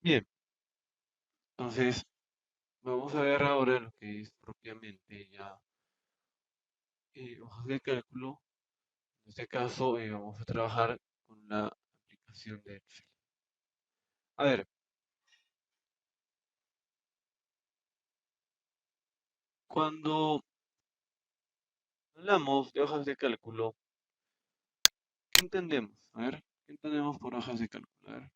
Bien, entonces vamos a ver ahora lo que es propiamente ya hojas de cálculo. En este caso vamos a trabajar con la aplicación de Excel. A ver, cuando hablamos de hojas de cálculo, ¿qué entendemos? A ver, ¿qué entendemos por hojas de cálculo? A ver,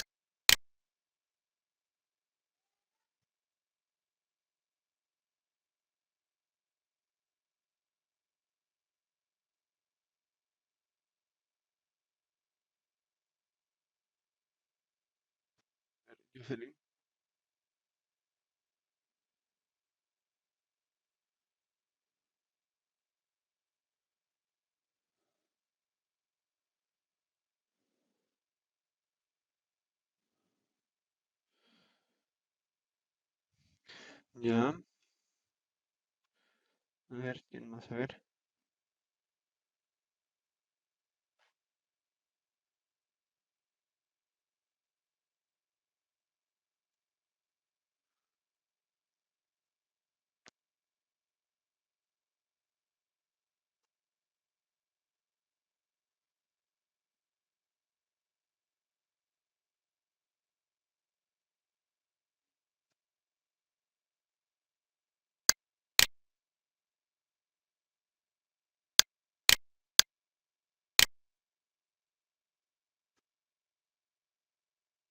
Jocelyn. Ya, a ver, ¿quién más? A ver,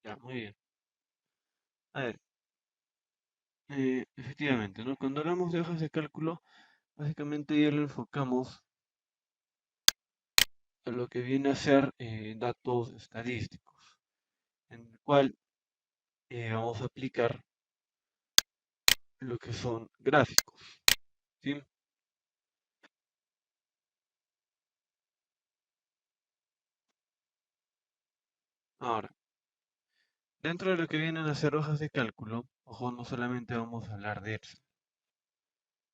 ya, muy bien. A ver, efectivamente, ¿no? Cuando hablamos de hojas de cálculo, básicamente ya lo enfocamos a lo que viene a ser datos estadísticos, en el cual vamos a aplicar lo que son gráficos, ¿sí? Ahora, dentro de lo que vienen a ser hojas de cálculo, ojo, no solamente vamos a hablar de Excel,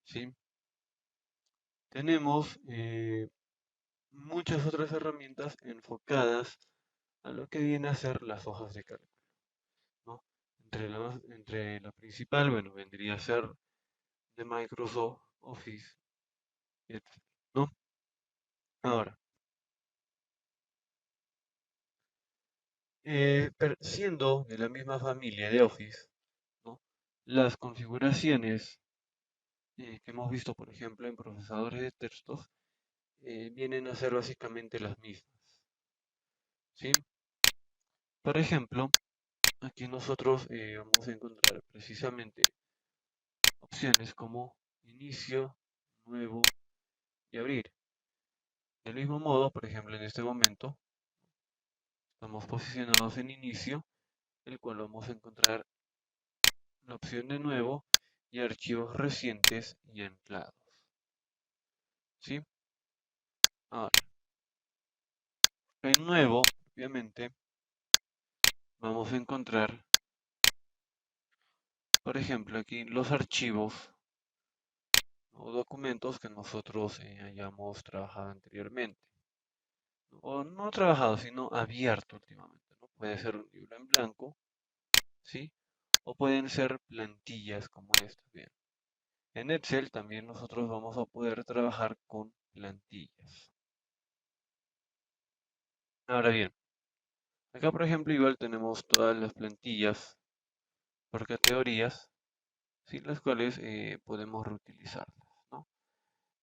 ¿sí? Tenemos muchas otras herramientas enfocadas a lo que viene a ser las hojas de cálculo, ¿no? Entre la principal, bueno, vendría a ser de Microsoft Office, Excel, ¿no? Ahora, siendo de la misma familia de Office, ¿no? Las configuraciones que hemos visto, por ejemplo, en procesadores de textos, vienen a ser básicamente las mismas, ¿sí? Por ejemplo, aquí nosotros vamos a encontrar precisamente opciones como inicio, nuevo y abrir. Del mismo modo, por ejemplo, en este momento estamos posicionados en inicio, el cual vamos a encontrar la opción de nuevo y archivos recientes y anclados, ¿sí? Ahora, en nuevo, obviamente, vamos a encontrar, por ejemplo, aquí los archivos o documentos que nosotros hayamos trabajado anteriormente. O no trabajado, sino abierto últimamente, ¿no? Puede ser un libro en blanco, ¿sí? O pueden ser plantillas como estas, bien. En Excel también nosotros vamos a poder trabajar con plantillas. Ahora bien, acá por ejemplo igual tenemos todas las plantillas por categorías, ¿sí? Las cuales podemos reutilizarlas, ¿no?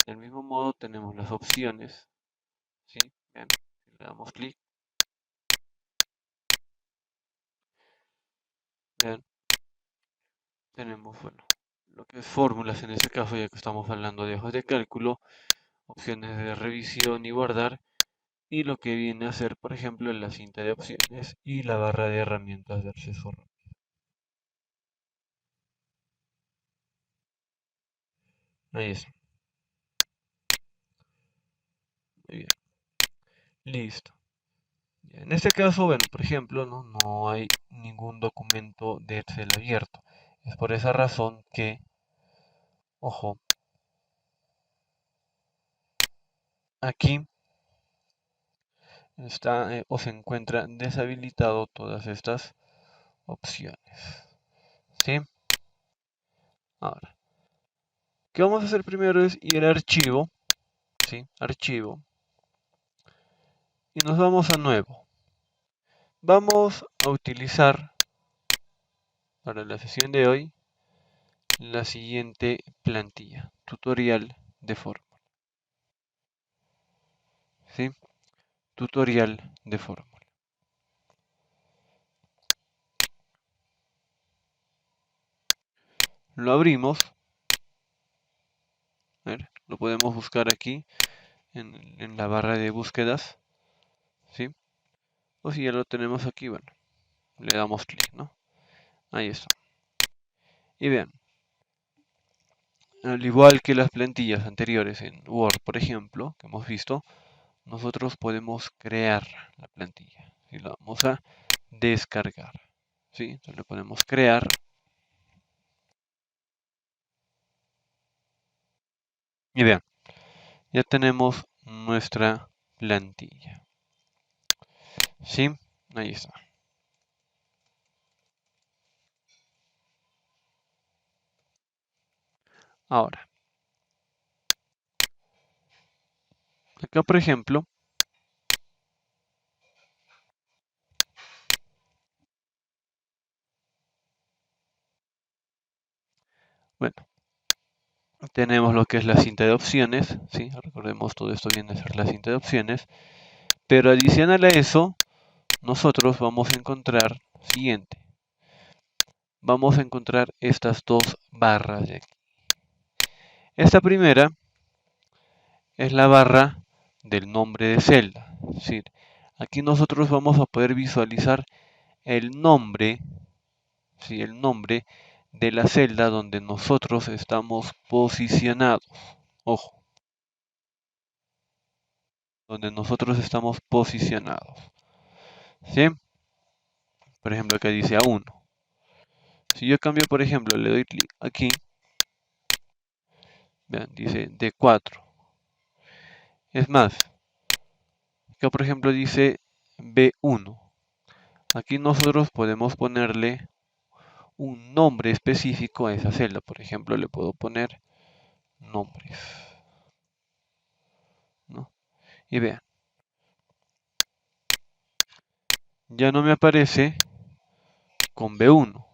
Del mismo modo tenemos las opciones, ¿sí? Bien, si le damos clic, bien, tenemos, bueno, lo que es fórmulas en este caso, ya que estamos hablando de hojas de cálculo, opciones de revisión y guardar, y lo que viene a ser, por ejemplo, la cinta de opciones y la barra de herramientas de acceso rápido. Ahí es, muy bien, listo. En este caso, bueno, por ejemplo, no hay ningún documento de Excel abierto. Es por esa razón que, ojo, aquí está o se encuentra deshabilitado todas estas opciones. ¿Sí? Ahora, ¿qué vamos a hacer primero? Es ir a archivo, ¿sí? Archivo. Y nos vamos a nuevo. Vamos a utilizar para la sesión de hoy la siguiente plantilla, tutorial de fórmula. ¿Sí? Tutorial de fórmula. Lo abrimos. A ver, lo podemos buscar aquí en la barra de búsquedas. ¿Sí? O si ya lo tenemos aquí, bueno, le damos clic, ¿no? Ahí está. Y vean, al igual que las plantillas anteriores en Word, por ejemplo, que hemos visto, nosotros podemos crear la plantilla. Y la vamos a descargar. ¿Sí? Entonces le podemos crear. Y vean, ya tenemos nuestra plantilla. ¿Sí? Ahí está. Ahora, acá por ejemplo, bueno, tenemos lo que es la cinta de opciones, ¿sí? Recordemos, todo esto viene a ser la cinta de opciones, pero adicional a eso, nosotros vamos a encontrar siguiente. Vamos a encontrar estas dos barras de aquí. Esta primera es la barra del nombre de celda. Es decir, aquí nosotros vamos a poder visualizar el nombre, ¿sí? El nombre de la celda donde nosotros estamos posicionados. Ojo, donde nosotros estamos posicionados. ¿Sí? Por ejemplo, acá dice A1. Si yo cambio, por ejemplo, le doy clic aquí, vean, dice D4. Es más, acá por ejemplo dice B1. Aquí nosotros podemos ponerle un nombre específico a esa celda. Por ejemplo, le puedo poner nombres, ¿no? Y vean, ya no me aparece con B1,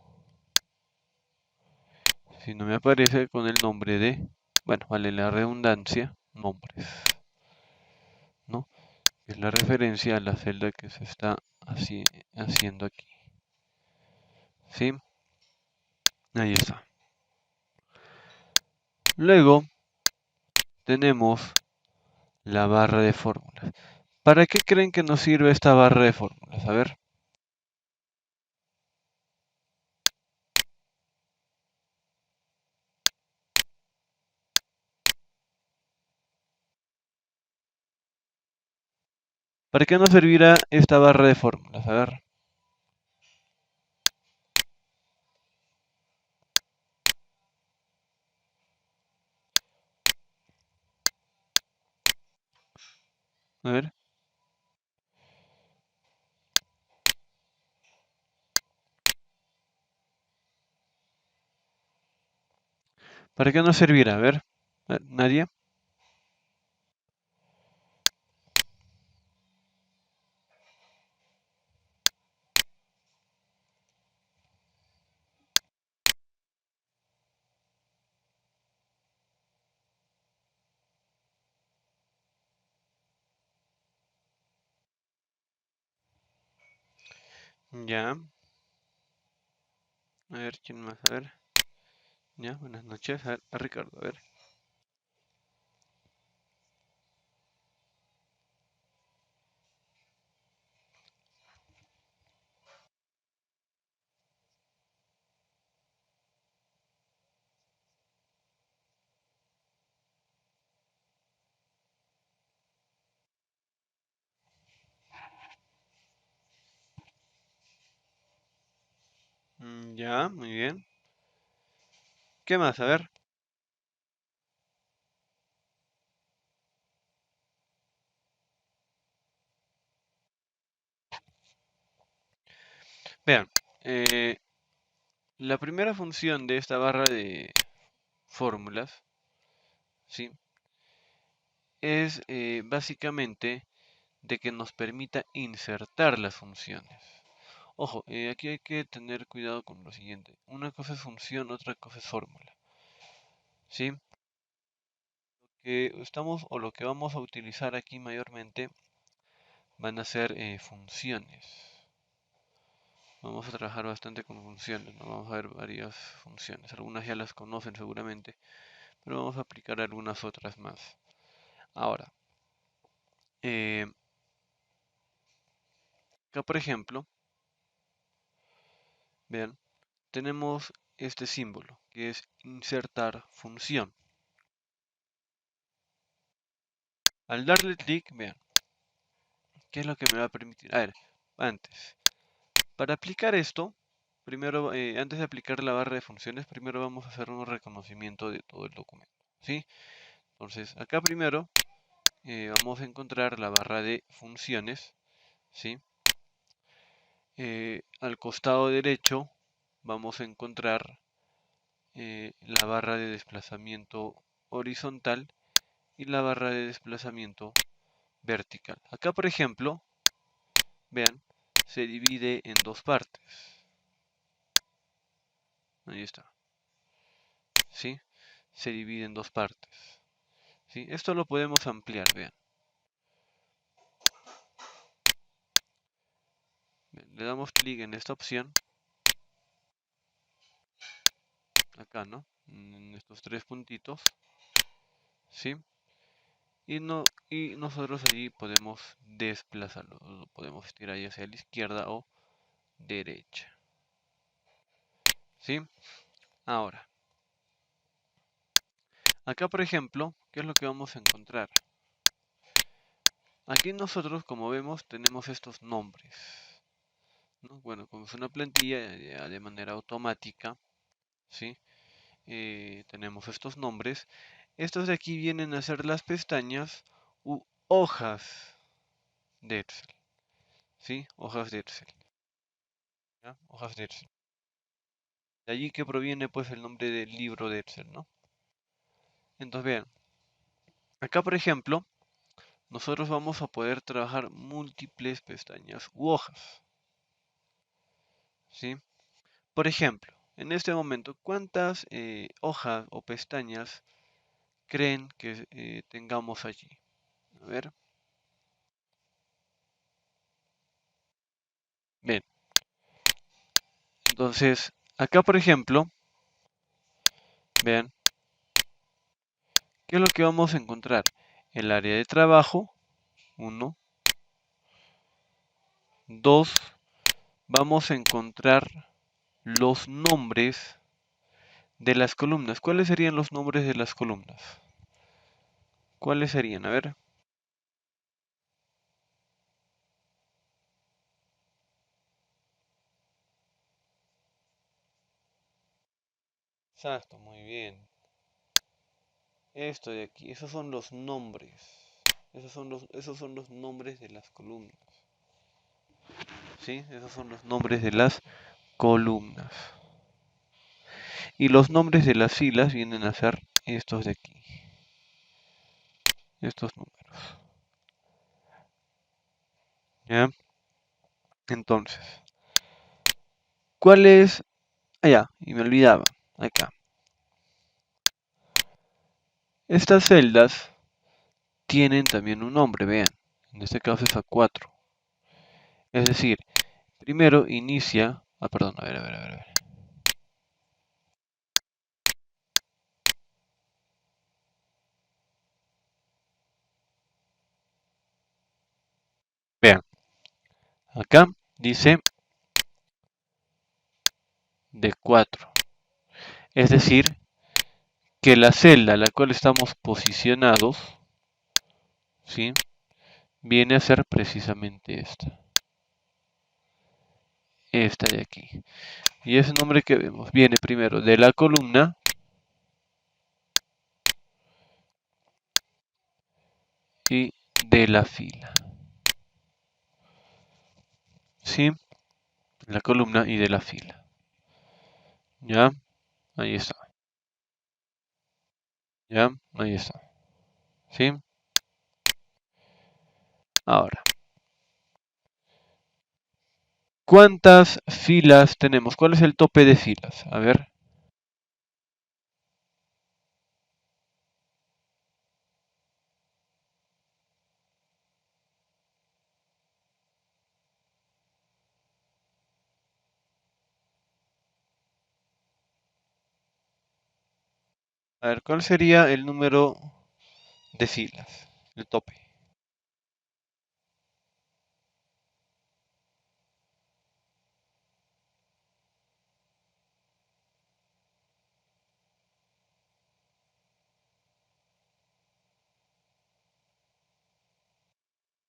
sino me aparece con el nombre de, bueno, vale la redundancia, nombres, ¿no? Es la referencia a la celda que se está haciendo aquí. ¿Sí? Ahí está. Luego tenemos la barra de fórmulas. ¿Para qué creen que nos sirve esta barra de fórmulas? A ver. ¿Para qué nos servirá esta barra de fórmulas? A ver. A ver. ¿Para qué nos servirá? A ver, ¿nadie? Ya. A ver, ¿quién más? A ver. Ya, buenas noches. A ver, a Ricardo, a ver. Ya, muy bien. ¿Qué más? A ver. Vean. eh, la primera función de esta barra de fórmulas, ¿sí? Es básicamente de que nos permita insertar las funciones. Ojo, aquí hay que tener cuidado con lo siguiente. Una cosa es función, otra cosa es fórmula. ¿Sí? Que estamos o lo que vamos a utilizar aquí mayormente van a ser funciones. Vamos a trabajar bastante con funciones, ¿no? Vamos a ver varias funciones. Algunas ya las conocen seguramente, pero vamos a aplicar algunas otras más. Ahora, eh, acá por ejemplo, vean, tenemos este símbolo que es insertar función. Al darle clic, vean, ¿qué es lo que me va a permitir? A ver, antes, para aplicar esto, primero, antes de aplicar la barra de funciones, primero vamos a hacer un reconocimiento de todo el documento, ¿sí? Entonces, acá primero vamos a encontrar la barra de funciones, ¿sí? Al costado derecho vamos a encontrar la barra de desplazamiento horizontal y la barra de desplazamiento vertical. Acá, por ejemplo, vean, se divide en dos partes. Ahí está. ¿Sí? Se divide en dos partes. ¿Sí? Esto lo podemos ampliar, vean. Bien, le damos clic en esta opción, acá, ¿no? En estos tres puntitos, ¿sí? Y, no, y nosotros allí podemos desplazarlo, lo podemos estirar ya hacia la izquierda o derecha, ¿sí? Ahora, acá por ejemplo, ¿qué es lo que vamos a encontrar? Aquí nosotros, como vemos, tenemos estos nombres, ¿no? Bueno, como es una plantilla ya de manera automática, ¿sí? Tenemos estos nombres. Estos de aquí vienen a ser las pestañas u hojas de Excel, ¿sí? Hojas de Excel, ¿ya? Hojas de Excel. De allí que proviene pues el nombre del libro de Excel, ¿no? Entonces vean, acá por ejemplo, nosotros vamos a poder trabajar múltiples pestañas u hojas, ¿sí? Por ejemplo, en este momento, ¿cuántas hojas o pestañas creen que tengamos allí? A ver, bien. Entonces, acá por ejemplo, vean, ¿qué es lo que vamos a encontrar? El área de trabajo, uno, 2, vamos a encontrar los nombres de las columnas. ¿Cuáles serían los nombres de las columnas? ¿Cuáles serían? A ver. Exacto, muy bien. Esto de aquí, esos son los nombres. Esos son los nombres de las columnas. ¿Sí? Esos son los nombres de las columnas. Y los nombres de las filas vienen a ser estos de aquí. Estos números. ¿Ya? Entonces, ¿cuál es? Ah, ya, y me olvidaba. Acá. Estas celdas tienen también un nombre, vean. En este caso es A4. Es decir, primero inicia. Ah, perdón, a ver. Vean, acá dice de 4. Es decir, que la celda a la cual estamos posicionados, ¿sí? Viene a ser precisamente esta. Esta de aquí. Y ese nombre que vemos viene primero de la columna y de la fila. ¿Sí? la columna y de la fila. ¿Ya? Ahí está. ¿Ya? Ahí está. ¿Sí? Ahora, ¿cuántas filas tenemos? ¿Cuál es el tope de filas? A ver, ¿cuál sería el número de filas? El tope.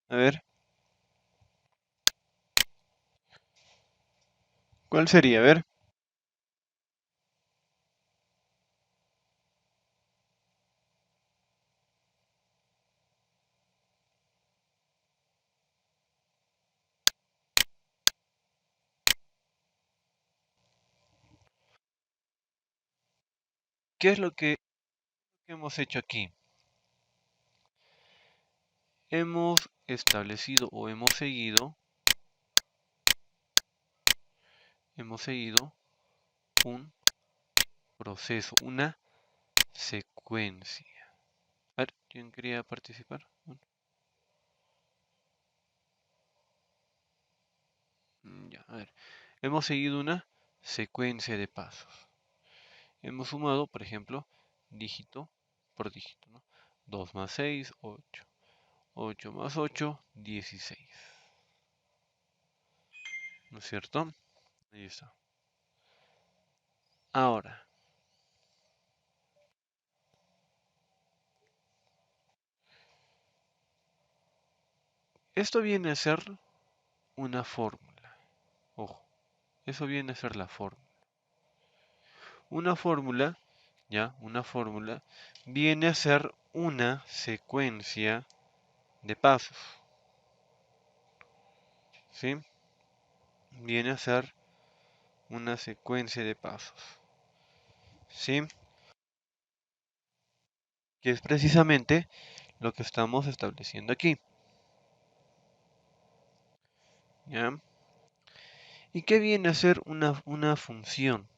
A ver, ¿cuál sería? A ver, ¿qué es lo que hemos hecho aquí? Hemos establecido o hemos seguido un proceso, una secuencia. A ver, ¿quién quería participar? Bueno, ya, a ver. Hemos seguido una secuencia de pasos. Hemos sumado, por ejemplo, dígito por dígito, ¿no? 2 más 6, 8. 8 más 8, 16. ¿No es cierto? Ahí está. Ahora, esto viene a ser una fórmula. Ojo, eso viene a ser la fórmula. Una fórmula, ya, una fórmula, viene a ser una secuencia de pasos. ¿Sí? Viene a ser una secuencia de pasos. ¿Sí? Que es precisamente lo que estamos estableciendo aquí. ¿Ya? ¿Y qué viene a ser una función?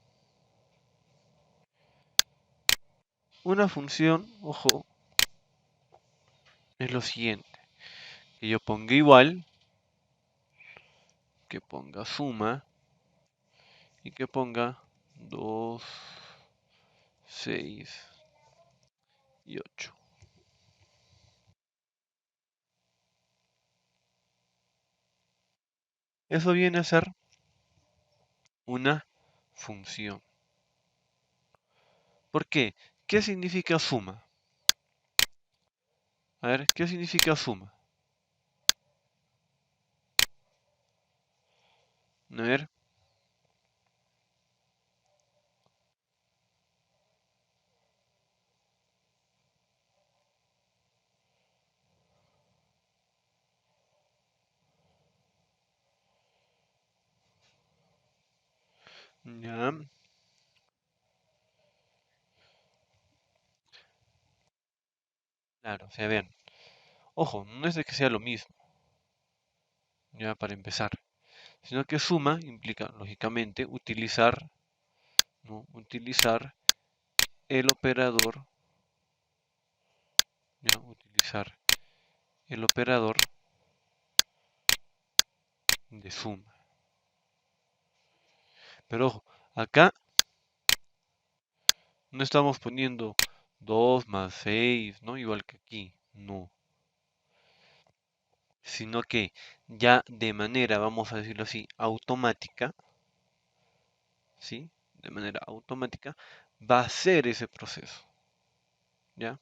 Una función, ojo, es lo siguiente. Que yo ponga igual, que ponga suma y que ponga 2, 6 y 8. Eso viene a ser una función. ¿Por qué? ¿Qué significa suma? A ver, ¿qué significa suma? A ver, ya, claro, o sea, vean. Ojo, no es de que sea lo mismo, ya para empezar, sino que suma implica, lógicamente, utilizar, ¿no? Utilizar el operador, ya, utilizar el operador de suma. Pero ojo, acá no estamos poniendo 2 más 6, ¿no? Igual que aquí, no. Sino que ya de manera, vamos a decirlo así, automática, ¿sí? De manera automática, va a ser ese proceso, ¿ya?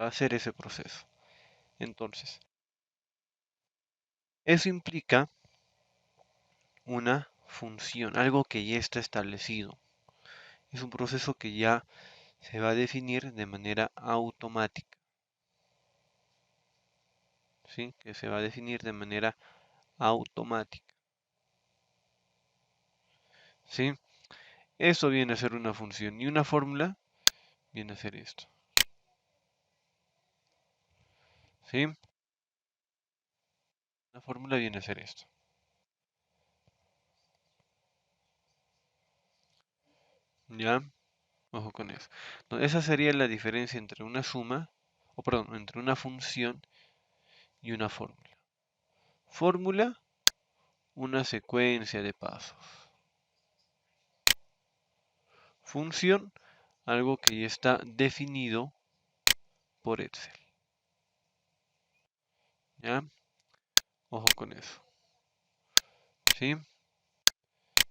Va a ser ese proceso. Entonces, eso implica una función, algo que ya está establecido. Es un proceso que ya se va a definir de manera automática, ¿sí? Que se va a definir de manera automática. ¿sí? Eso viene a ser una función y una fórmula viene a ser esto, ¿sí? La fórmula viene a ser esto, ¿ya? Ojo con eso. No, esa sería la diferencia entre una suma, o perdón, entre una función y una fórmula. Fórmula, una secuencia de pasos. Función, algo que ya está definido por Excel, ¿ya? Ojo con eso, ¿sí?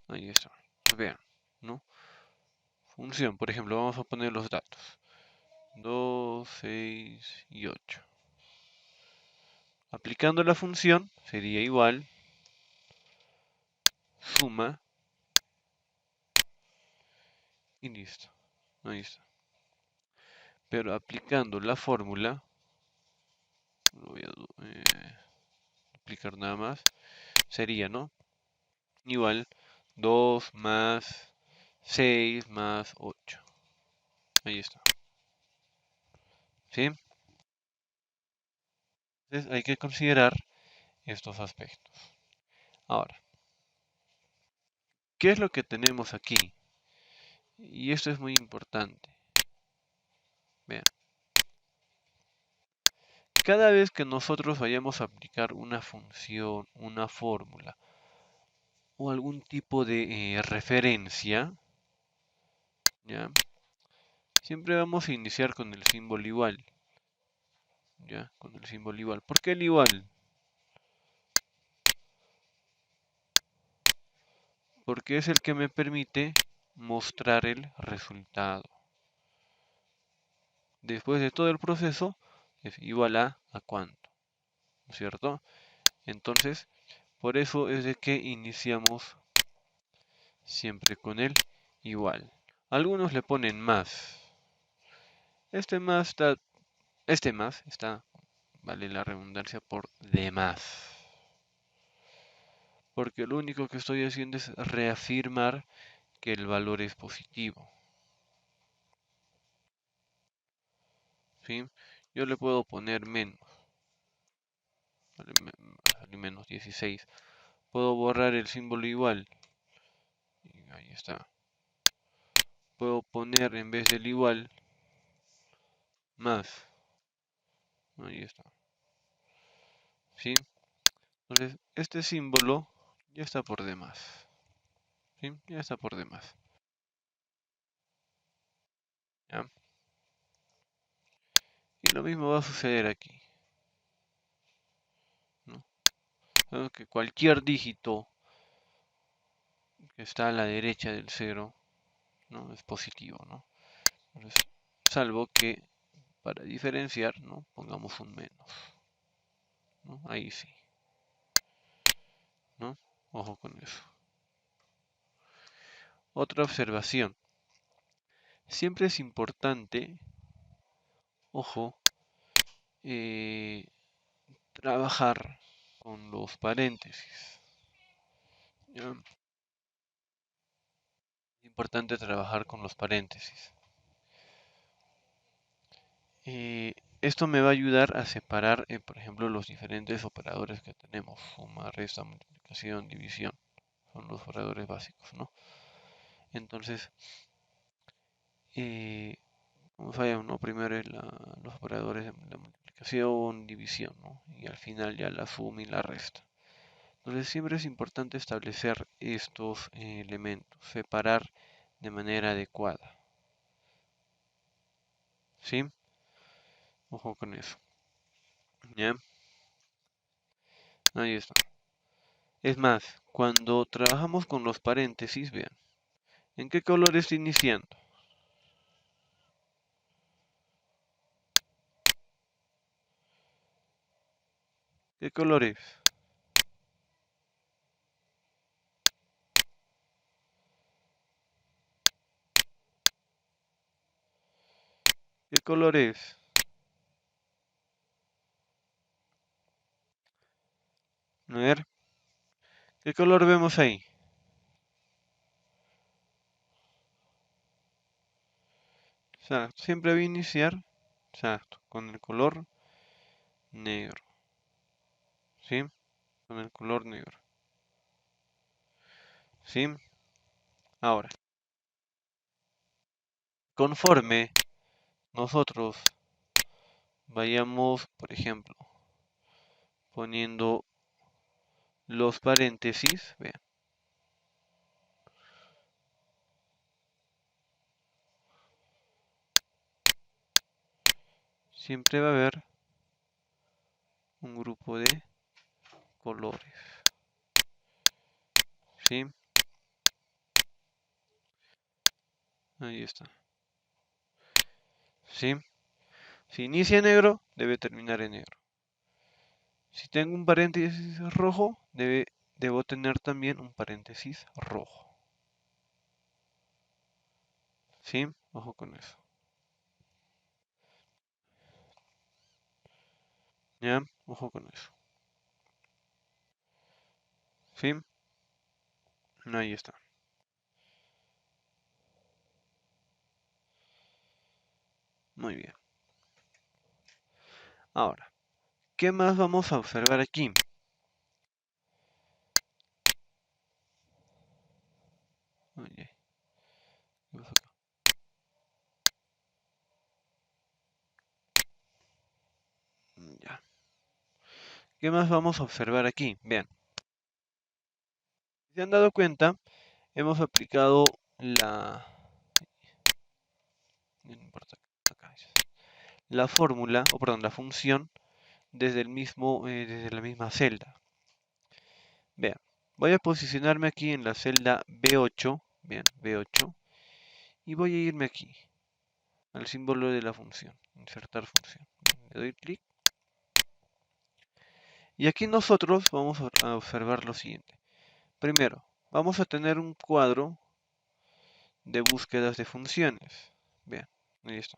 Ahí está. Vean, ¿no? Función, por ejemplo, vamos a poner los datos. 2, 6 y 8. Aplicando la función sería igual suma y listo. Ahí está. Pero aplicando la fórmula, no voy a aplicar nada más, sería, ¿no? Igual 2 más 6 más 8. Ahí está. ¿Sí? Entonces hay que considerar estos aspectos. Ahora, ¿qué es lo que tenemos aquí? Y esto es muy importante. Vean, cada vez que nosotros vayamos a aplicar una función, una fórmula o algún tipo de referencia, ¿ya? Siempre vamos a iniciar con el símbolo igual, ¿ya? Con el símbolo igual. ¿Por qué el igual? Porque es el que me permite mostrar el resultado. Después de todo el proceso, es igual a cuánto, ¿no es cierto? Entonces, por eso es de que iniciamos siempre con el igual. Algunos le ponen más. Este más está, este más está, vale la redundancia, por demás. Porque lo único que estoy haciendo es reafirmar que el valor es positivo. ¿Sí? Yo le puedo poner menos, vale, menos 16. Puedo borrar el símbolo igual. Y ahí está. Puedo poner en vez del igual más. Ahí está. ¿Sí? Entonces, este símbolo ya está por demás. ¿Sí? Ya está por demás. ¿Ya? Y lo mismo va a suceder aquí, ¿no? Sabemos que cualquier dígito que está a la derecha del cero, ¿no? Es positivo, ¿no? Entonces, salvo que para diferenciar, ¿no? Pongamos un menos, ¿no? Ahí sí, ¿no? Ojo con eso. Otra observación. Siempre es importante, ojo, eh, trabajar con los paréntesis. ¿Ya? Es importante trabajar con los paréntesis. Esto me va a ayudar a separar, por ejemplo, los diferentes operadores que tenemos. Suma, resta, multiplicación, división. Son los operadores básicos, ¿no? Entonces, eh, vamos allá, ¿no? Primero es los operadores de la multiplicación, división, ¿no? Y al final ya la suma y la resta. Entonces siempre es importante establecer estos elementos, separar de manera adecuada. ¿Sí? Ojo con eso. ¿Ya? Ahí está. Es más, cuando trabajamos con los paréntesis, vean, ¿en qué color está iniciando? ¿Qué color es? ¿Qué color es? A ver, ¿qué color vemos ahí? sea, siempre voy a iniciar, exacto, con el color negro, ¿sí? Con el color negro, ¿sí? Ahora, conforme nosotros vayamos, por ejemplo, poniendo los paréntesis, vean, siempre va a haber un grupo de colores, ¿sí? Ahí está, ¿sí? Si inicia en negro, debe terminar en negro. Si tengo un paréntesis rojo, debo tener también un paréntesis rojo, ¿sí? Ojo con eso, ¿ya? Ojo con eso, ¿sí? Ahí está. Muy bien. Ahora, ¿qué más vamos a observar aquí? Oye, ¿qué pasó acá? Ya. ¿Qué más vamos a observar aquí? Vean, si se han dado cuenta, hemos aplicado no importa, acá la fórmula, o perdón, la función desde la misma celda. Vean, voy a posicionarme aquí en la celda B8, bien, B8, y voy a irme aquí, al símbolo de la función, insertar función. Le doy clic, y aquí nosotros vamos a observar lo siguiente. Primero, vamos a tener un cuadro de búsquedas de funciones. Bien, ahí está.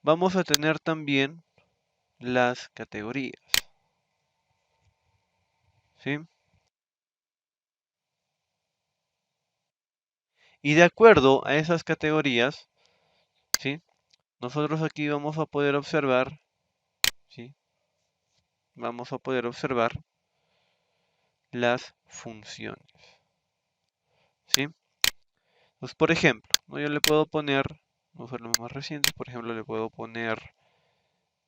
Vamos a tener también las categorías, ¿sí? Y de acuerdo a esas categorías, ¿sí? Nosotros aquí vamos a poder observar, ¿sí? Vamos a poder observar las funciones, ¿sí? Pues, por ejemplo, ¿no? Yo le puedo poner, vamos a ver los más recientes, por ejemplo, le puedo poner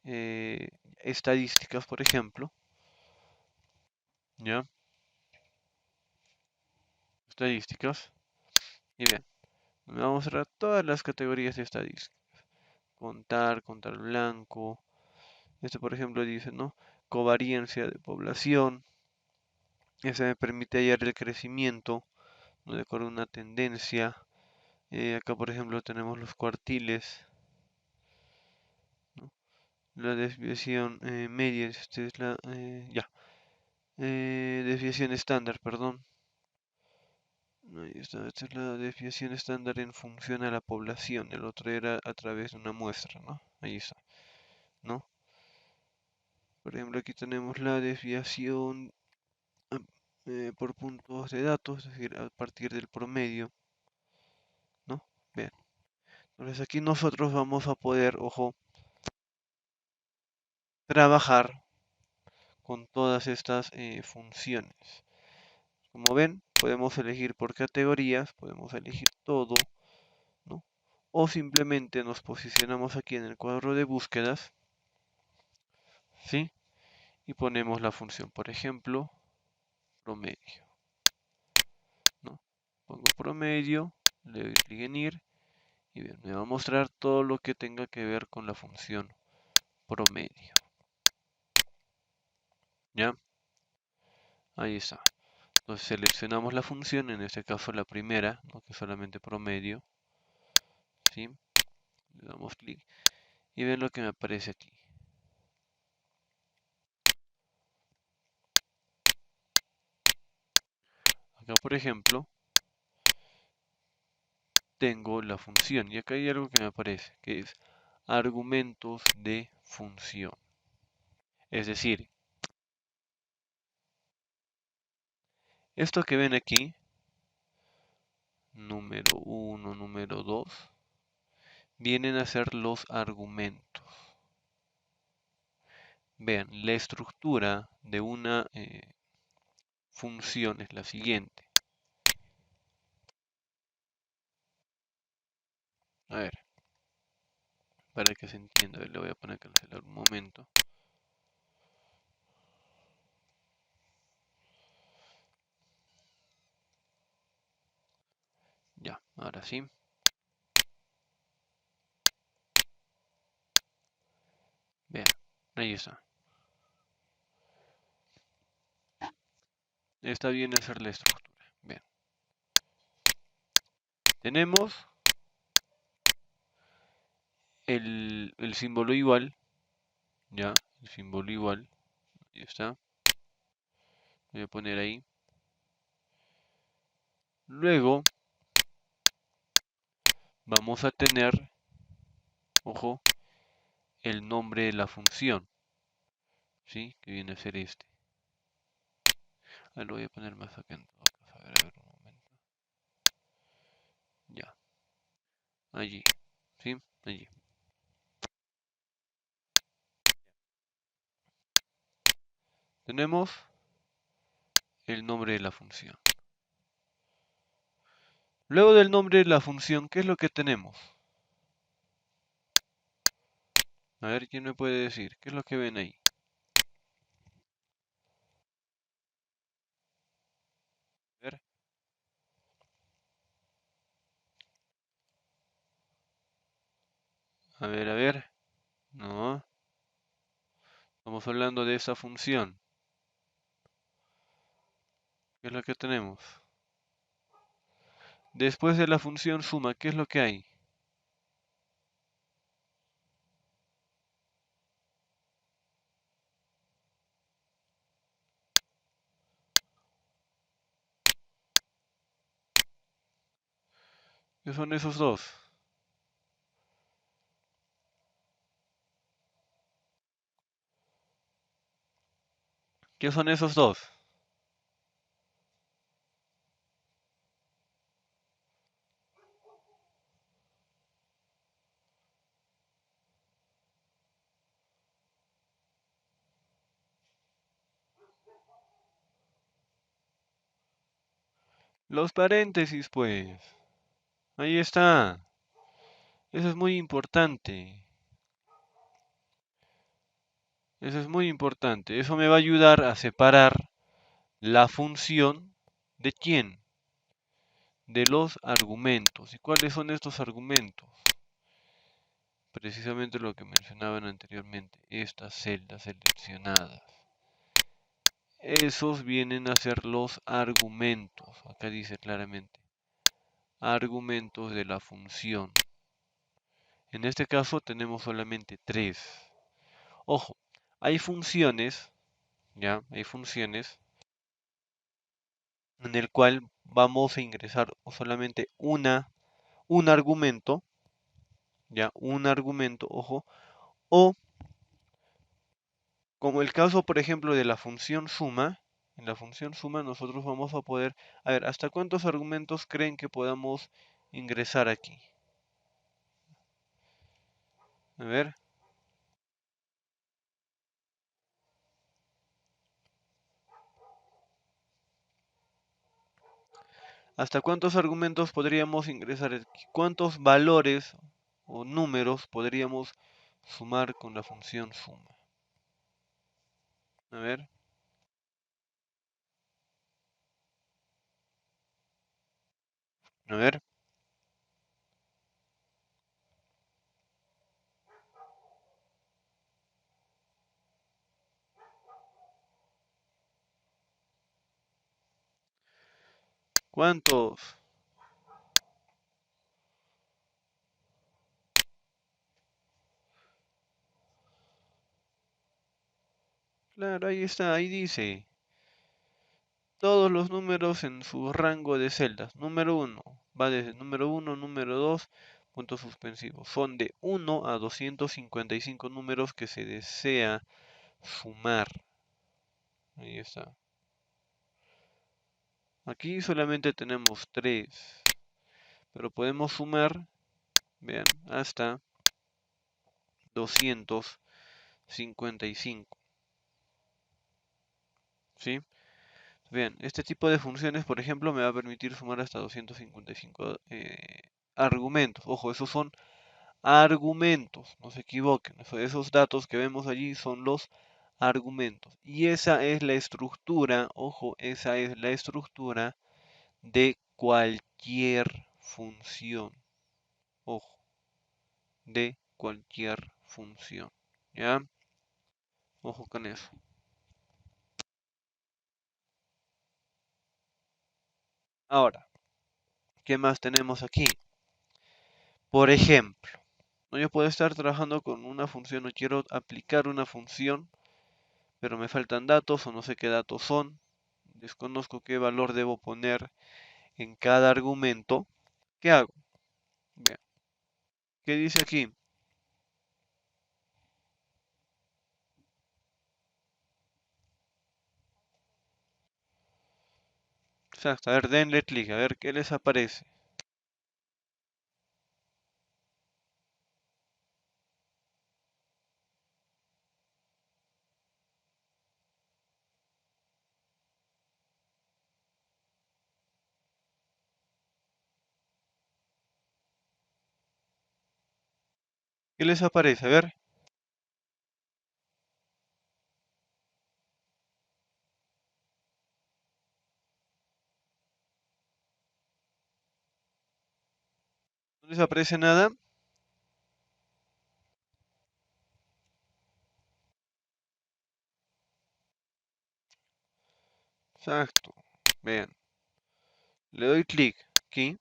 eh, estadísticas, por ejemplo, ¿ya? Estadísticas, y bien, me vamos a mostrar todas las categorías de estadísticas. Contar, contar blanco, este por ejemplo dice, ¿no? Covariancia de población, ese me permite hallar el crecimiento, ¿no? De acuerdo a una tendencia. Acá por ejemplo tenemos los cuartiles, ¿no? La desviación media, esta es la, ya, desviación estándar, perdón. Ahí está, esta es la desviación estándar en función a la población, el otro era a través de una muestra, ¿no? Ahí está, ¿no? Por ejemplo, aquí tenemos la desviación ah, por puntos de datos, es decir, a partir del promedio, ¿no? Bien, entonces aquí nosotros vamos a poder, ojo, trabajar con todas estas funciones. Como ven, podemos elegir por categorías, podemos elegir todo, ¿no? O simplemente nos posicionamos aquí en el cuadro de búsquedas, ¿sí? Y ponemos la función, por ejemplo, promedio, ¿no? Pongo promedio, le doy clic en ir y bien, me va a mostrar todo lo que tenga que ver con la función promedio, ¿ya? Ahí está. Entonces seleccionamos la función, en este caso la primera, ¿no? Que es solamente promedio, ¿sí? Le damos clic y ven lo que me aparece aquí. Acá, por ejemplo, tengo la función y acá hay algo que me aparece, que es argumentos de función. Es decir, esto que ven aquí, número 1, número 2, vienen a ser los argumentos. Vean, la estructura de una función es la siguiente. A ver, para que se entienda, le voy a poner a cancelar un momento. Ya, ahora sí. Vean, ahí está. Esta viene a ser la estructura. Vean. Tenemos el símbolo igual. Ya, el símbolo igual. Ahí está. Voy a poner ahí. Luego vamos a tener, ojo, el nombre de la función. ¿Sí? Que viene a ser este. Lo voy a poner más acá en todo caso. A ver un momento. Ya. Allí. ¿Sí? Allí. Tenemos el nombre de la función. Luego del nombre de la función, ¿qué es lo que tenemos? A ver, ¿quién me puede decir? ¿Qué es lo que ven ahí? A ver, a ver, a ver. No, estamos hablando de esa función. ¿Qué es lo que tenemos? Después de la función suma, ¿qué es lo que hay? ¿Qué son esos dos? ¿Qué son esos dos? Los paréntesis, pues. Ahí está. Eso es muy importante. Eso es muy importante. Eso me va a ayudar a separar la función de quién, de los argumentos. ¿Y cuáles son estos argumentos? Precisamente lo que mencionaban anteriormente, estas celdas seleccionadas. Esos vienen a ser los argumentos. Acá dice claramente, argumentos de la función. En este caso tenemos solamente tres. Ojo, hay funciones, ya, hay funciones en el cual vamos a ingresar solamente un argumento, ya, un argumento, ojo, o como el caso, por ejemplo, de la función suma, en la función suma nosotros vamos a poder, a ver, ¿hasta cuántos argumentos creen que podamos ingresar aquí? A ver, ¿hasta cuántos argumentos podríamos ingresar aquí? ¿Cuántos valores o números podríamos sumar con la función suma? A ver, a ver, ¿cuántos? Claro, ahí está, ahí dice. Todos los números en su rango de celdas. Número uno va desde número uno, número 2, puntos suspensivos. Son de 1 a 255 números que se desea sumar. Ahí está. Aquí solamente tenemos 3, pero podemos sumar vean, hasta 255, ¿sí? Bien, este tipo de funciones, por ejemplo, me va a permitir sumar hasta 255 argumentos. Ojo, esos son argumentos, no se equivoquen. Esos datos que vemos allí son los argumentos. Y esa es la estructura, ojo, esa es la estructura de cualquier función. Ojo, de cualquier función. ¿Ya? Ojo con eso. Ahora, ¿qué más tenemos aquí? Por ejemplo, ¿no? Yo puedo estar trabajando con una función o quiero aplicar una función, pero me faltan datos o no sé qué datos son. Desconozco qué valor debo poner en cada argumento. ¿Qué hago? Bien, ¿qué dice aquí? Exacto, a ver, denle clic, a ver qué les aparece. ¿Qué les aparece? A ver, ¿no les aparece nada? Exacto, vean, le doy clic aquí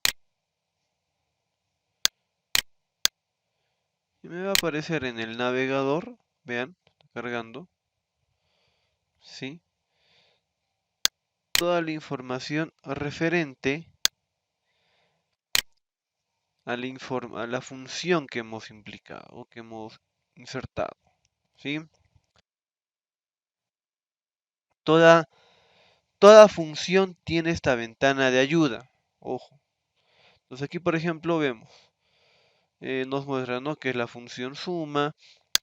y me va a aparecer en el navegador, vean, está cargando, ¿sí? Toda la información referente a a la función que hemos implicado o que hemos insertado, ¿sí? Toda, toda función tiene esta ventana de ayuda, ojo. Entonces aquí, por ejemplo, vemos, nos muestra, ¿no?, que es la función suma,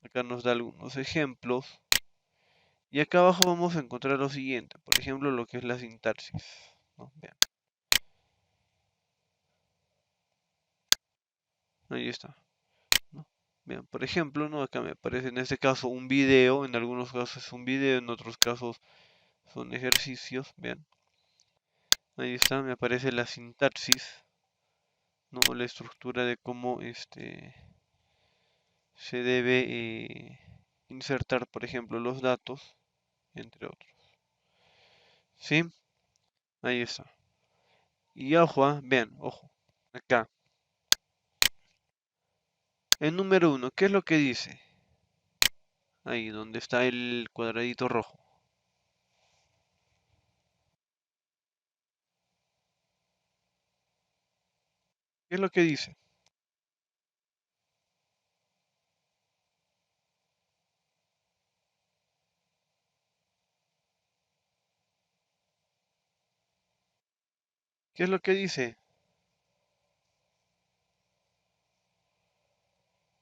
acá nos da algunos ejemplos, y acá abajo vamos a encontrar lo siguiente, por ejemplo, lo que es la sintaxis, ¿no? Vean, ahí está, ¿no? Vean, por ejemplo, ¿no?, acá me aparece en este caso un video, en algunos casos es un video, en otros casos son ejercicios, vean. Ahí está, me aparece la sintaxis, ¿no? La estructura de cómo se debe insertar, por ejemplo, los datos, entre otros. ¿Sí? Ahí está. Y ojo, vean, ojo, acá. El número uno, ¿qué es lo que dice? Ahí, donde está el cuadradito rojo. ¿Qué es lo que dice? ¿Qué es lo que dice?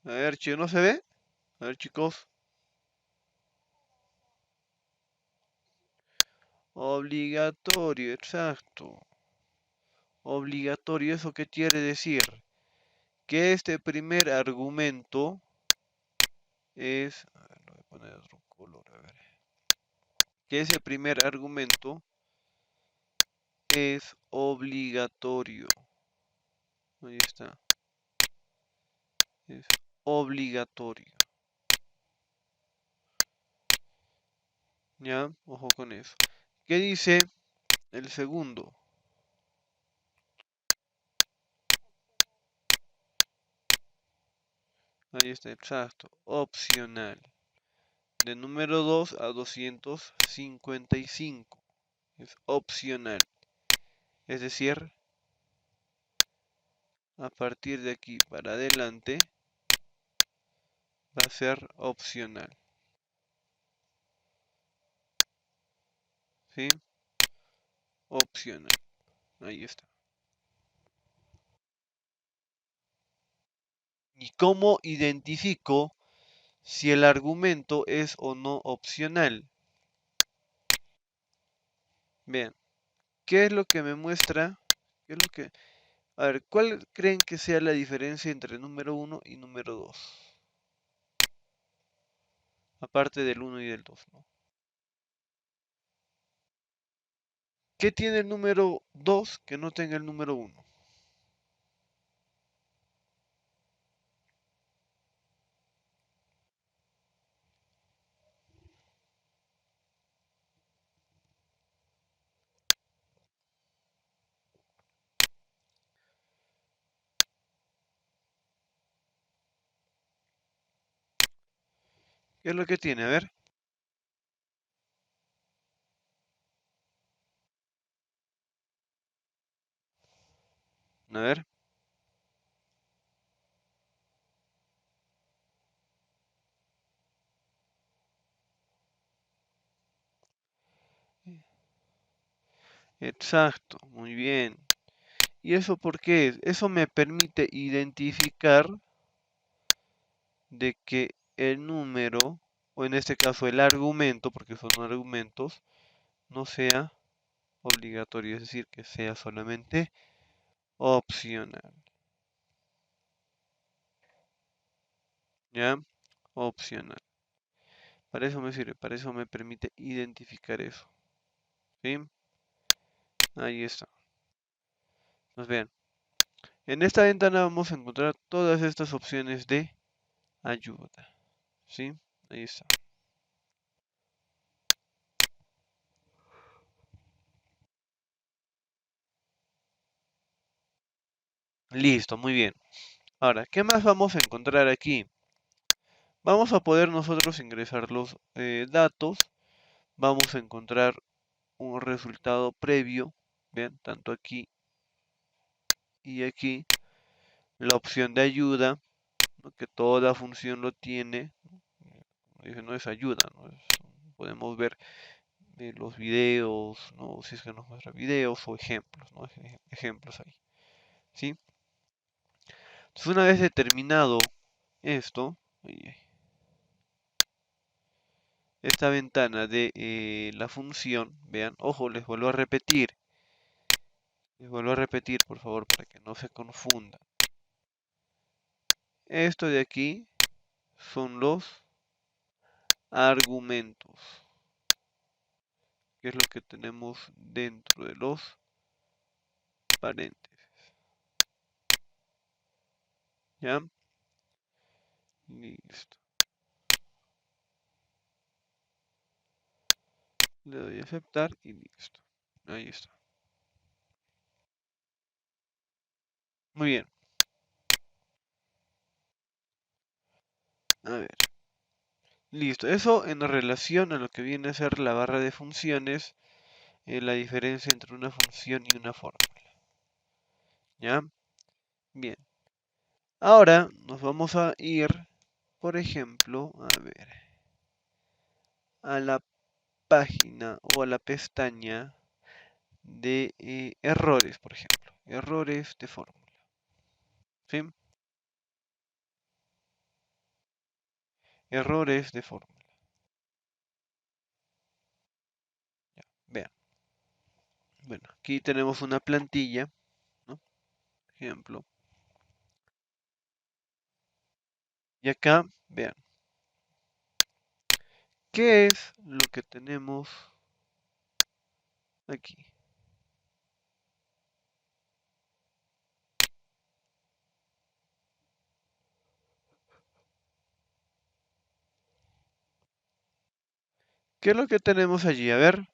A ver, chicos, ¿no se ve? A ver, chicos. Obligatorio, exacto. Obligatorio, ¿eso qué quiere decir? Que este primer argumento es, a ver, lo voy a poner de otro color, a ver, que ese primer argumento es obligatorio. Ahí está, es obligatorio. ¿Ya? Ojo con eso. ¿Qué dice el segundo? Ahí está, exacto, opcional. De número 2 a 255. Es opcional. Es decir, a partir de aquí para adelante va a ser opcional. ¿Sí? Opcional. Ahí está. ¿Y cómo identifico si el argumento es o no opcional? Bien, ¿qué es lo que me muestra? ¿Qué es lo que... A ver, ¿cuál creen que sea la diferencia entre número uno y número 2? Aparte del uno y del 2, ¿no? ¿Qué tiene el número 2 que no tenga el número uno? ¿Qué es lo que tiene? A ver, exacto, muy bien. ¿Y eso por qué es? Eso me permite identificar de que el número, o en este caso el argumento, porque son argumentos, no sea obligatorio, es decir, que sea solamente opcional. ¿Ya? Opcional. Para eso me sirve, para eso me permite identificar eso. ¿Sí? Ahí está. Pues bien, en esta ventana vamos a encontrar todas estas opciones de ayuda. ¿Sí? Ahí está. Listo, muy bien. Ahora, ¿qué más vamos a encontrar aquí? Vamos a poder nosotros ingresar los datos. Vamos a encontrar un resultado previo. Vean, tanto aquí y aquí. La opción de ayuda, ¿no? Que toda función lo tiene. Como dije, no es ayuda, ¿no? Podemos ver los videos, ¿no? Si es que nos muestra videos o ejemplos, ¿no? Ejemplos ahí. ¿Sí? Entonces, una vez determinado esto, esta ventana de la función, vean, ojo, les vuelvo a repetir por favor para que no se confunda. Esto de aquí son los argumentos, que es lo que tenemos dentro de los paréntesis. ¿Ya? Listo. Le doy a aceptar y listo. Ahí está. Muy bien. A ver. Listo. Eso en relación a lo que viene a ser la barra de funciones, la diferencia entre una función y una fórmula. ¿Ya? Bien. Ahora nos vamos a ir, por ejemplo, a ver, a la página o a la pestaña de errores, por ejemplo. Errores de fórmula. ¿Sí? Errores de fórmula. Ya, vean. Bueno, aquí tenemos una plantilla, ¿no? Ejemplo. Y acá, vean, ¿qué es lo que tenemos aquí? ¿Qué es lo que tenemos allí? A ver,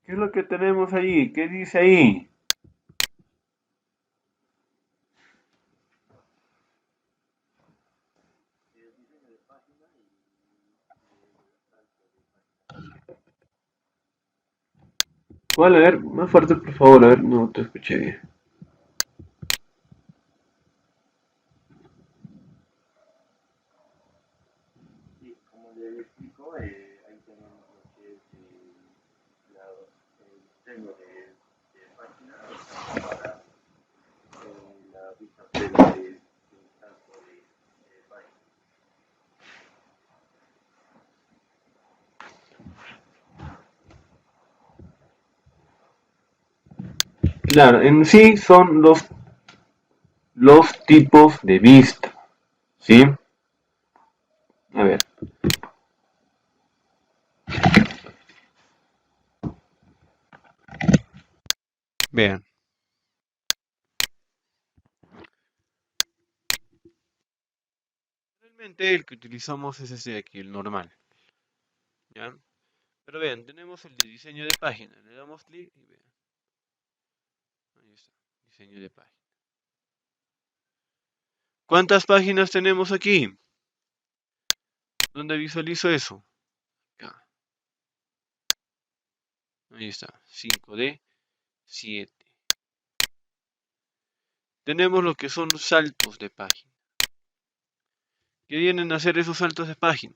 ¿qué es lo que tenemos allí? ¿Qué dice ahí? ¿Cuál? A ver, más fuerte por favor, a ver, no te escuché bien. Claro, en sí son los tipos de vista, ¿sí? A ver, vean. Realmente el que utilizamos es este de aquí, el normal, ¿ya? Pero vean, tenemos el de diseño de página. Le damos clic y vean. Ahí está, diseño de página. ¿Cuántas páginas tenemos aquí? ¿Dónde visualizo eso? Acá. Ahí está, 5D, 7. Tenemos lo que son saltos de página. ¿Qué vienen a hacer esos saltos de página?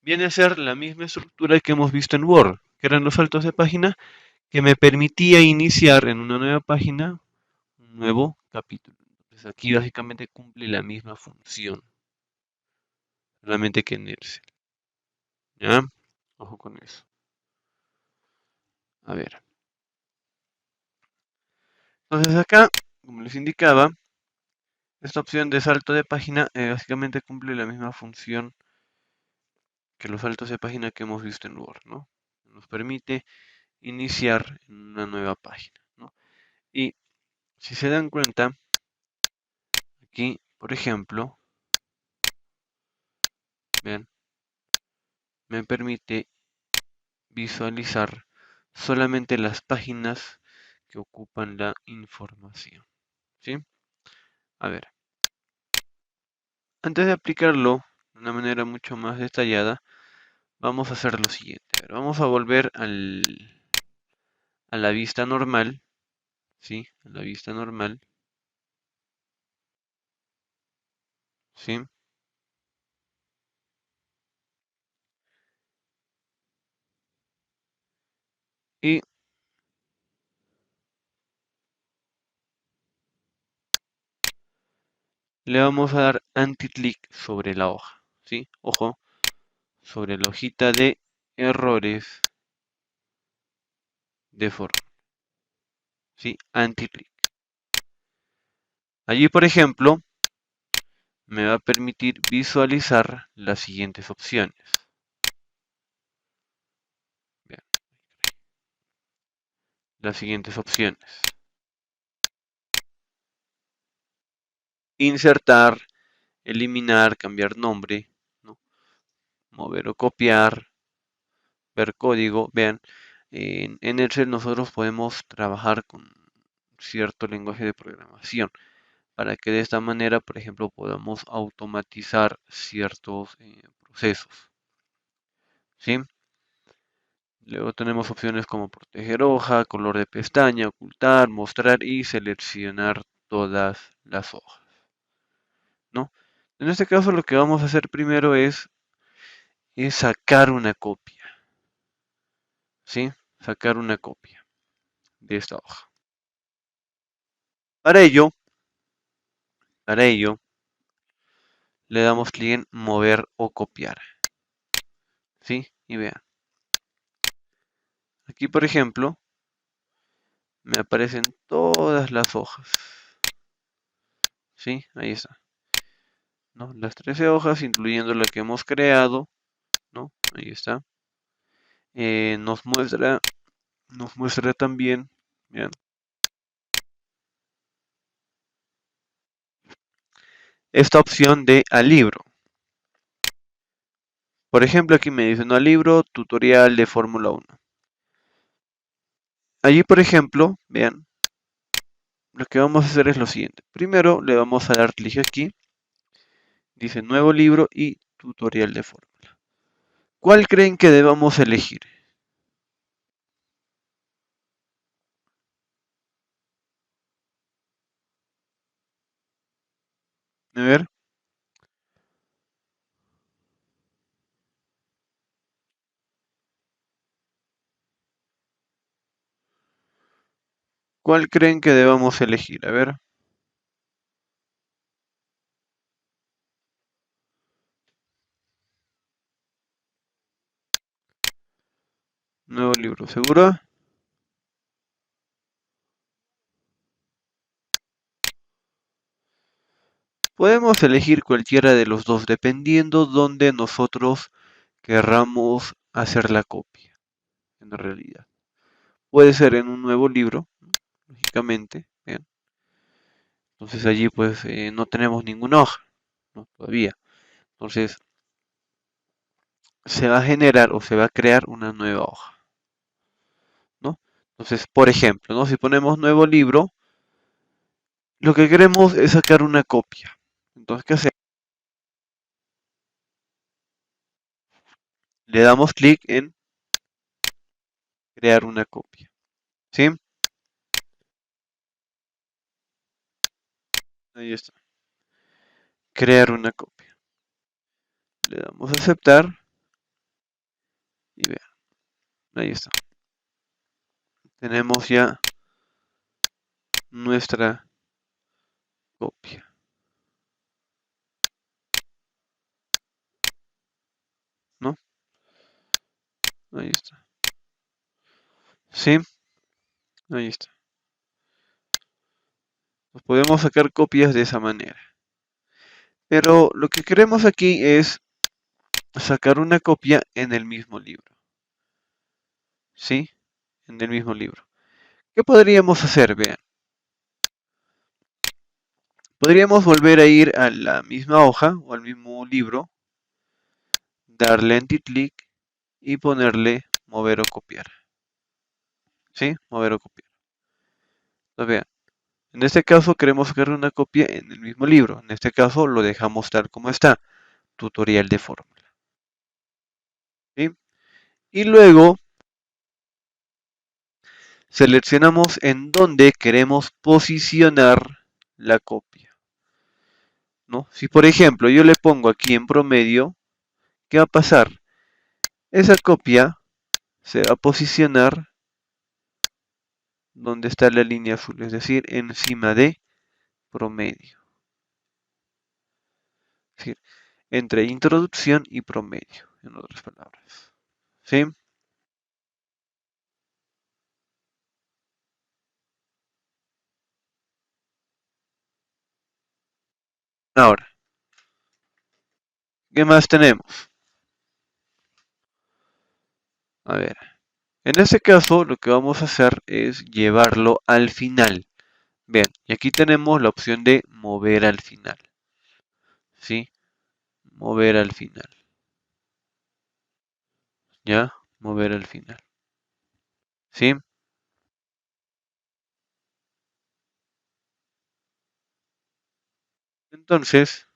Viene a ser la misma estructura que hemos visto en Word, que eran los saltos de página, que me permitía iniciar en una nueva página un nuevo capítulo. Entonces aquí básicamente cumple la misma función, solamente que en Excel. ¿Ya? Ojo con eso. A ver. Entonces acá, como les indicaba, esta opción de salto de página básicamente cumple la misma función que los saltos de página que hemos visto en Word, ¿no? Nos permite iniciar en una nueva página, ¿no? Y si se dan cuenta, aquí, por ejemplo, vean, me permite visualizar solamente las páginas que ocupan la información, ¿sí? A ver, antes de aplicarlo de una manera mucho más detallada, vamos a hacer lo siguiente. A ver, vamos a volver a la vista normal, ¿sí? A la vista normal, ¿sí? Y le vamos a dar anti-click sobre la hoja, ¿sí? Ojo, sobre la hojita de errores de forma, ¿sí? Anti-click. Allí, por ejemplo, me va a permitir visualizar las siguientes opciones. Vean, las siguientes opciones. Insertar, eliminar, cambiar nombre, ¿no? Mover o copiar, ver código. Vean, en Excel nosotros podemos trabajar con cierto lenguaje de programación para que de esta manera, por ejemplo, podamos automatizar ciertos procesos, ¿sí? Luego tenemos opciones como proteger hoja, color de pestaña, ocultar, mostrar y seleccionar todas las hojas, ¿no? En este caso lo que vamos a hacer primero es sacar una copia, ¿sí? Sacar una copia de esta hoja. Para ello, para ello, le damos clic en mover o copiar, ¿sí? Y vean, aquí por ejemplo, me aparecen todas las hojas, ¿sí? Ahí está, ¿no? Las 13 hojas, incluyendo la que hemos creado, ¿no? Ahí está. Nos muestra también, vean, esta opción de al libro. Por ejemplo, aquí me dice, no al libro, tutorial de Fórmula 1. Allí, por ejemplo, vean, lo que vamos a hacer es lo siguiente. Primero le vamos a dar clic aquí, dice nuevo libro y tutorial de fórmula. ¿Cuál creen que debamos elegir? A ver, ¿Cuál creen que debamos elegir? A ver, nuevo libro, ¿seguro? Podemos elegir cualquiera de los dos dependiendo donde nosotros querramos hacer la copia, en realidad. Puede ser en un nuevo libro, lógicamente, ¿bien? Entonces allí pues no tenemos ninguna hoja, ¿no? Todavía. Entonces se va a generar o se va a crear una nueva hoja, ¿no? Entonces, por ejemplo, ¿no? Si ponemos nuevo libro, lo que queremos es sacar una copia. Entonces, ¿qué hacemos? Le damos clic en crear una copia, ¿sí? Ahí está, crear una copia. Le damos a aceptar y vean, ahí está. Tenemos ya nuestra copia, ¿no? Ahí está. Sí, ahí está. Nos podemos sacar copias de esa manera. Pero lo que queremos aquí es sacar una copia en el mismo libro, ¿sí? En el mismo libro. ¿Qué podríamos hacer? Vean. Podríamos volver a ir a la misma hoja o al mismo libro, darle anti-clic y ponerle mover o copiar, ¿sí? Mover o copiar. Entonces, vean. En este caso queremos sacar una copia en el mismo libro. En este caso lo dejamos tal como está, tutorial de fórmula, ¿sí? Y luego seleccionamos en dónde queremos posicionar la copia, ¿no? Si por ejemplo yo le pongo aquí en promedio, ¿qué va a pasar? Esa copia se va a posicionar donde está la línea azul, es decir, encima de promedio. Es decir, entre introducción y promedio, en otras palabras. ¿Sí? Ahora, ¿qué más tenemos? A ver, en este caso lo que vamos a hacer es llevarlo al final. Bien, y aquí tenemos la opción de mover al final. ¿Sí? Mover al final. ¿Ya? Mover al final. ¿Sí? Entonces,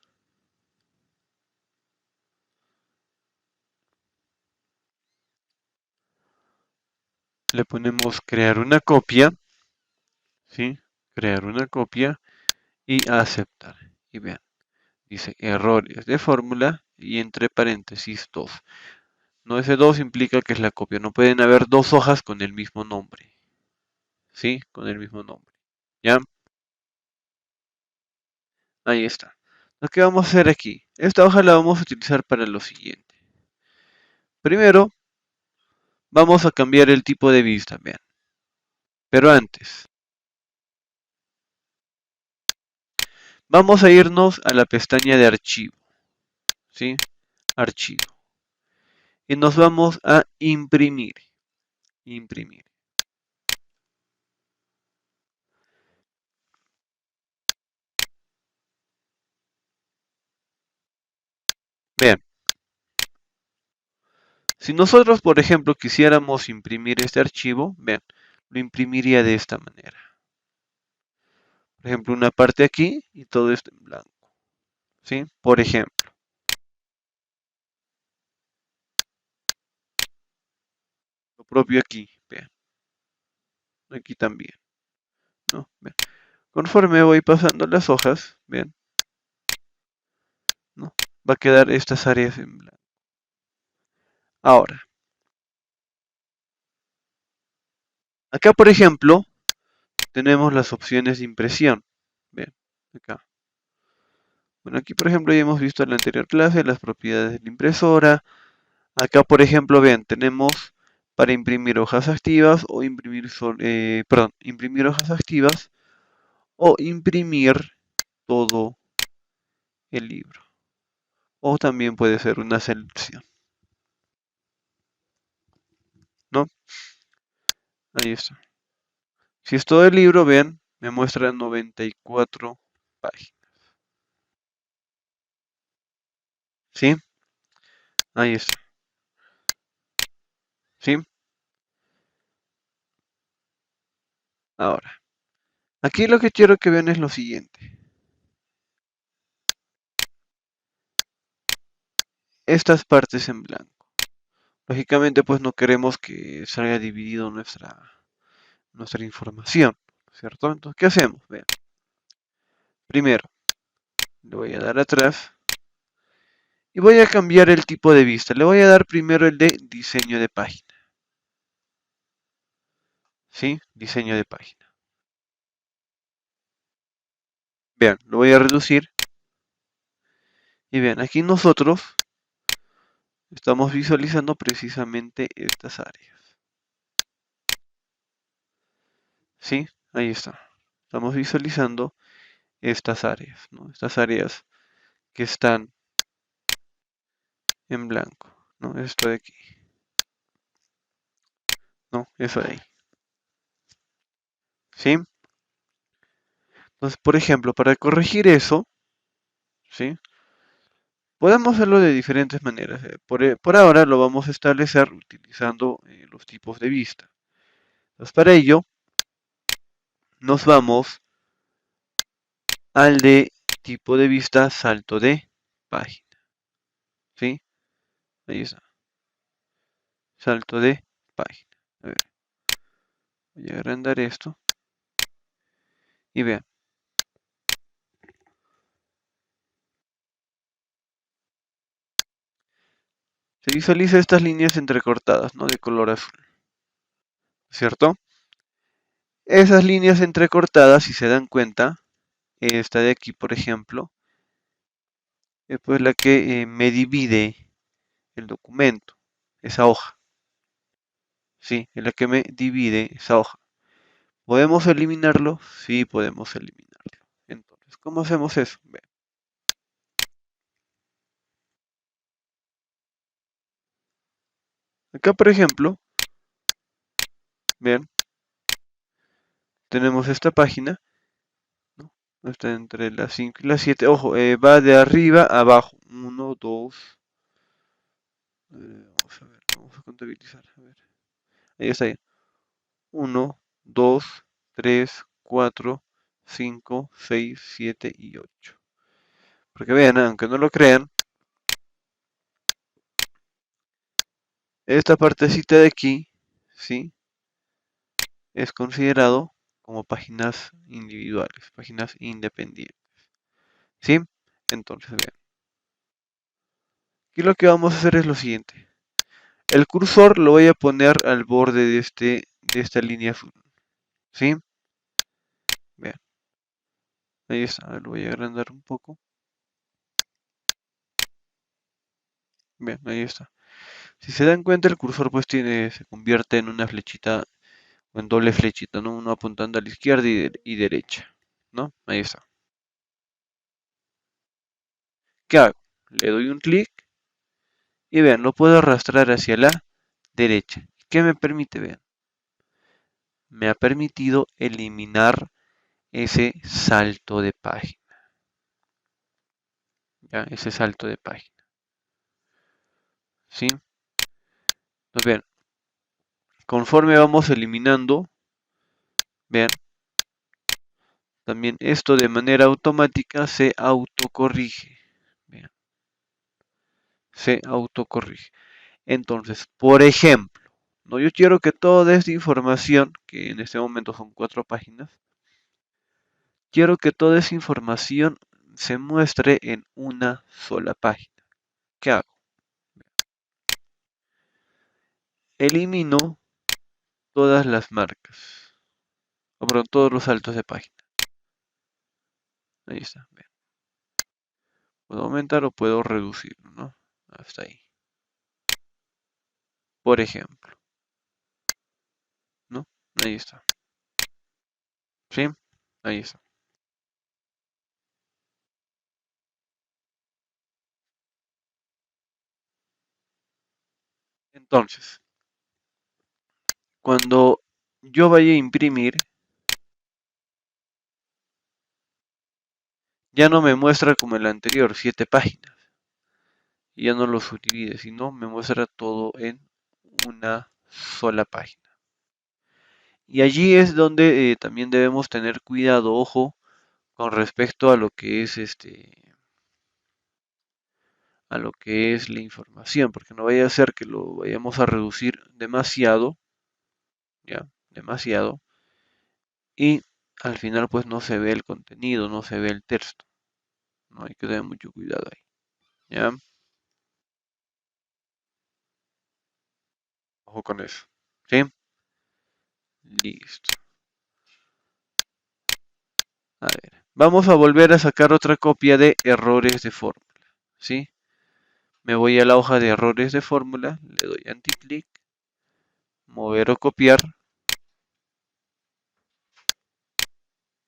le ponemos crear una copia. ¿Sí? Crear una copia y aceptar. Y vean, dice errores de fórmula y entre paréntesis 2. No, ese 2 implica que es la copia. No pueden haber dos hojas con el mismo nombre. ¿Sí? Con el mismo nombre. ¿Ya? Ahí está. Lo que vamos a hacer aquí. Esta hoja la vamos a utilizar para lo siguiente. Primero, vamos a cambiar el tipo de vista. Vean. Pero antes, vamos a irnos a la pestaña de archivo. ¿Sí? Archivo. Y nos vamos a imprimir. Imprimir. Vean. Si nosotros, por ejemplo, quisiéramos imprimir este archivo, vean, lo imprimiría de esta manera. Por ejemplo, una parte aquí y todo esto en blanco. ¿Sí? Por ejemplo, lo propio aquí, vean, aquí también, ¿no? Vean. Conforme voy pasando las hojas, vean, ¿no? Va a quedar estas áreas en blanco. Ahora, acá por ejemplo, tenemos las opciones de impresión. Bien, acá. Bueno, aquí por ejemplo ya hemos visto en la anterior clase las propiedades de la impresora. Acá por ejemplo, vean, tenemos para imprimir hojas activas o imprimir, perdón, imprimir hojas activas o imprimir todo el libro. O también puede ser una selección, ¿no? Ahí está. Si es todo el libro, vean, me muestra 94 páginas. ¿Sí? Ahí está. ¿Sí? Ahora, aquí lo que quiero que vean es lo siguiente. Estas partes en blanco. Lógicamente, pues no queremos que salga dividido nuestra información, ¿cierto? Entonces, ¿qué hacemos? Vean. Primero, le voy a dar atrás y voy a cambiar el tipo de vista. Le voy a dar primero el de diseño de página. ¿Sí? Diseño de página. Vean, lo voy a reducir. Y vean, aquí nosotros estamos visualizando precisamente estas áreas. ¿Sí? Ahí está. Estamos visualizando estas áreas, ¿no? Estas áreas que están en blanco, ¿no? Esto de aquí, ¿no? Eso de ahí. ¿Sí? Entonces, por ejemplo, para corregir eso, ¿sí? Podemos hacerlo de diferentes maneras. Por ahora lo vamos a establecer utilizando los tipos de vista. Entonces, para ello, nos vamos al de tipo de vista salto de página. ¿Sí? Ahí está. Salto de página. A ver, voy a agrandar esto. Y vean. Se visualiza estas líneas entrecortadas, ¿no? De color azul. ¿Cierto? Esas líneas entrecortadas, si se dan cuenta, esta de aquí, por ejemplo, es pues la que me divide el documento, esa hoja. Sí, es la que me divide esa hoja. ¿Podemos eliminarlo? Sí, podemos eliminarlo. Entonces, ¿cómo hacemos eso? Vean. Acá, por ejemplo, vean, tenemos esta página, ¿no? Está entre las 5 y las 7. Ojo, va de arriba a abajo. Uno, 2. Vamos a ver, vamos a contabilizar. A ver. Ahí está. Uno, 2, 3, 4, 5, 6, 7 y 8. Porque vean, aunque no lo crean, esta partecita de aquí, ¿sí? Es considerado como páginas individuales, páginas independientes. ¿Sí? Entonces, vean. Aquí lo que vamos a hacer es lo siguiente. El cursor lo voy a poner al borde de esta línea azul. ¿Sí? Vean. Ahí está. Lo voy a agrandar un poco. Vean, ahí está. Si se dan cuenta, el cursor pues se convierte en una flechita o en doble flechita, ¿no? Uno apuntando a la izquierda y derecha, ¿no? Ahí está. ¿Qué hago? Le doy un clic y vean, lo puedo arrastrar hacia la derecha. ¿Qué me permite? Vean, me ha permitido eliminar ese salto de página, ¿ya? Ese salto de página, ¿sí? Entonces, vean, conforme vamos eliminando, vean, también esto de manera automática se autocorrige, vean, se autocorrige. Entonces, por ejemplo, ¿no? Yo quiero que toda esta información, que en este momento son 4 páginas, quiero que toda esa información se muestre en una sola página. ¿Qué hago? Elimino todas las marcas. O perdón, todos los saltos de página. Ahí está. Bien. Puedo aumentar o puedo reducirlo, ¿no? Hasta ahí. Por ejemplo, ¿no? Ahí está. ¿Sí? Ahí está. Entonces, cuando yo vaya a imprimir, ya no me muestra como el anterior, 7 páginas. Y ya no lo subdivide, sino me muestra todo en una sola página. Y allí es donde también debemos tener cuidado, ojo, con respecto a lo que es a lo que es la información, porque no vaya a ser que lo vayamos a reducir demasiado, ya, demasiado, y al final pues no se ve el contenido, no se ve el texto, no hay que tener mucho cuidado ahí, ya, ojo con eso, ¿sí? Listo. A ver, vamos a volver a sacar otra copia de errores de fórmula, ¿sí? Me voy a la hoja de errores de fórmula, le doy anticlic, mover o copiar,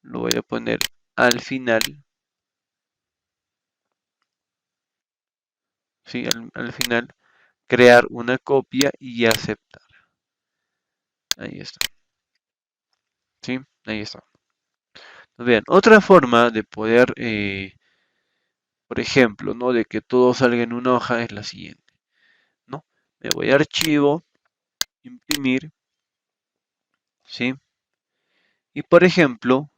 lo voy a poner al final, ¿sí? Al final, crear una copia y aceptar. Ahí está, ¿sí? Ahí está. Pues bien, otra forma de poder, por ejemplo, ¿no? De que todo salga en una hoja es la siguiente, ¿no? Me voy a archivo, imprimir, ¿sí? Y por ejemplo,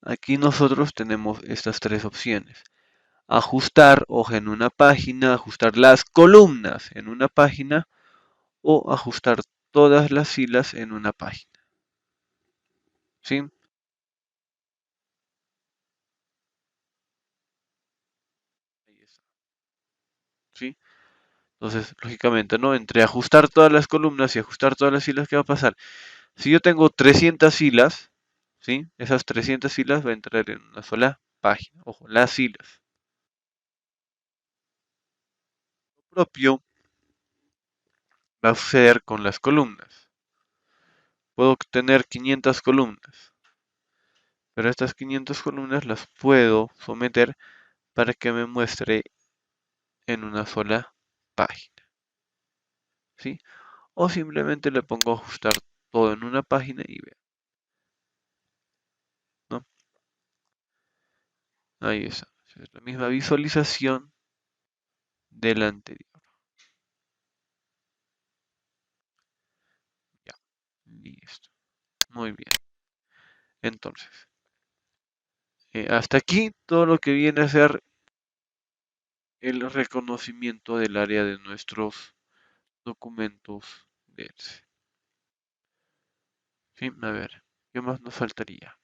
aquí nosotros tenemos estas tres opciones. Ajustar hoja en una página, ajustar las columnas en una página o ajustar todas las filas en una página. ¿Sí? Ahí está. ¿Sí? Entonces, lógicamente, ¿no? Entre ajustar todas las columnas y ajustar todas las filas, ¿qué va a pasar? Si yo tengo 300 filas, ¿sí? Esas 300 filas va a entrar en una sola página. Ojo, las filas. Lo propio va a suceder con las columnas. Puedo tener 500 columnas, pero estas 500 columnas las puedo someter para que me muestre en una sola página, ¿sí? O simplemente le pongo a ajustar todo en una página y vea, ¿no? Ahí está. Es la misma visualización del anterior. Ya, listo. Muy bien. Entonces, hasta aquí todo lo que viene a ser el reconocimiento del área de nuestros documentos de Excel. Sí, a ver, ¿qué más nos faltaría?